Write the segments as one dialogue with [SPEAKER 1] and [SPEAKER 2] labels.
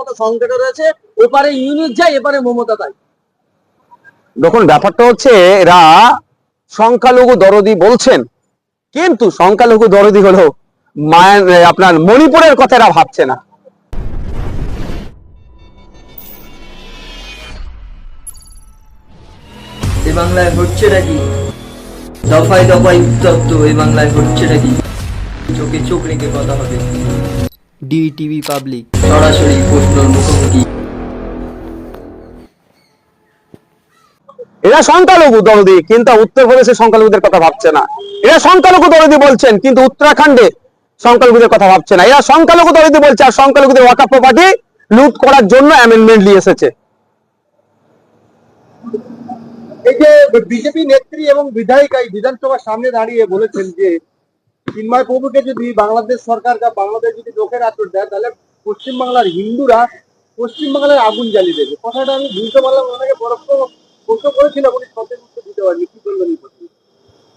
[SPEAKER 1] মতো সংকটে রয়েছে, ওপারে ইউনিট যায়, এপারে মমতা তাই।
[SPEAKER 2] দেখুন ব্যাপারটা হচ্ছে এরা সংখ্যালঘু দরদি বলছেন, কিন্তু সংখ্যালঘু দরদি হলো মায়ের আপনার মণিপুরের কথা এরা ভাবছে না।
[SPEAKER 3] এ বাংলায় হচ্ছেটা কি? দফায় দফায় উত্তপ্ত এ বাংলায় হচ্ছেটা কি? চোখে চোখ রেখে কথা হবে। ডিটিভি পাবলিক, সরাসরি প্রশ্নের মুখোমুখি।
[SPEAKER 2] এরা সংখ্যালঘু দরদি, কিন্তু উত্তরপ্রদেশের সংখ্যালঘুদের কথা ভাবছে না। এরা সংখ্যালঘু দরদি বলছেন, কিন্তু উত্তরাখণ্ডে সংখ্যালঘুদের কথা ভাবছে না। এরা সংখ্যালঘু দরদি বলছে, আর সংখ্যালঘুদের ওয়াকফ প্রপার্টি লুট করার জন্য অ্যামেন্ডমেন্ট নিয়ে এসেছে।
[SPEAKER 1] এই যে বিজেপি নেত্রী এবং বিধায়িকা এই বিধানসভার সামনে দাঁড়িয়ে বলেছেন যে চিন্ময় প্রভুকে যদি বাংলাদেশ সরকার বা বাংলাদেশ যদি লোকের আতর দেয়, তাহলে পশ্চিমবাংলার হিন্দুরা পশ্চিমবাংলার আগুন জ্বালিয়ে দেবে। কথাটা আমি বুঝতে পারলাম, ওনাকে পরোক্ষ প্রশ্ন করেছিলাম, উনি সঠিক উত্তর দিতে পারেনি। কি বলবেন এই প্রশ্নে?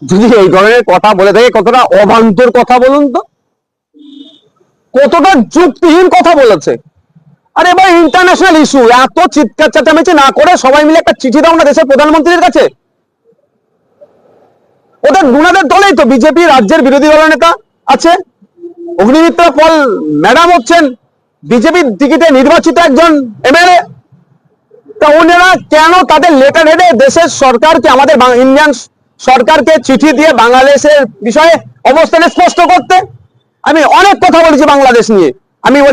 [SPEAKER 2] যদি এই ধরনের কথা বলে থাকে, কতটা অবান্তর কথা বলুন তো, কতটা যুক্তিহীন কথা বলেছে। আরে ভাই, ইন্টারন্যাশনাল ইস্যু, এত চিৎকার চেঁচামেচি না করে সবাই মিলে একটা চিঠি দাও না দেশের প্রধানমন্ত্রীর কাছে। ওদের দুনাদের দলেই তো বিজেপি রাজ্যের বিরোধী দলের নেতা আছে, অগ্নিমিত্রা পল ম্যাডাম হচ্ছেন বিজেপির টিকিটে নির্বাচিত একজন এমএলএ। তা ওনারা কেন তাদের লেটার হেডে দেশের সরকারকে, আমাদের ইন্ডিয়ান সরকারকে চিঠি দিয়ে বাংলাদেশের বিষয়ে অবস্থানে স্পষ্ট করতে? আমি অনেক কথা বলেছি বাংলাদেশ নিয়ে, আমি বলছি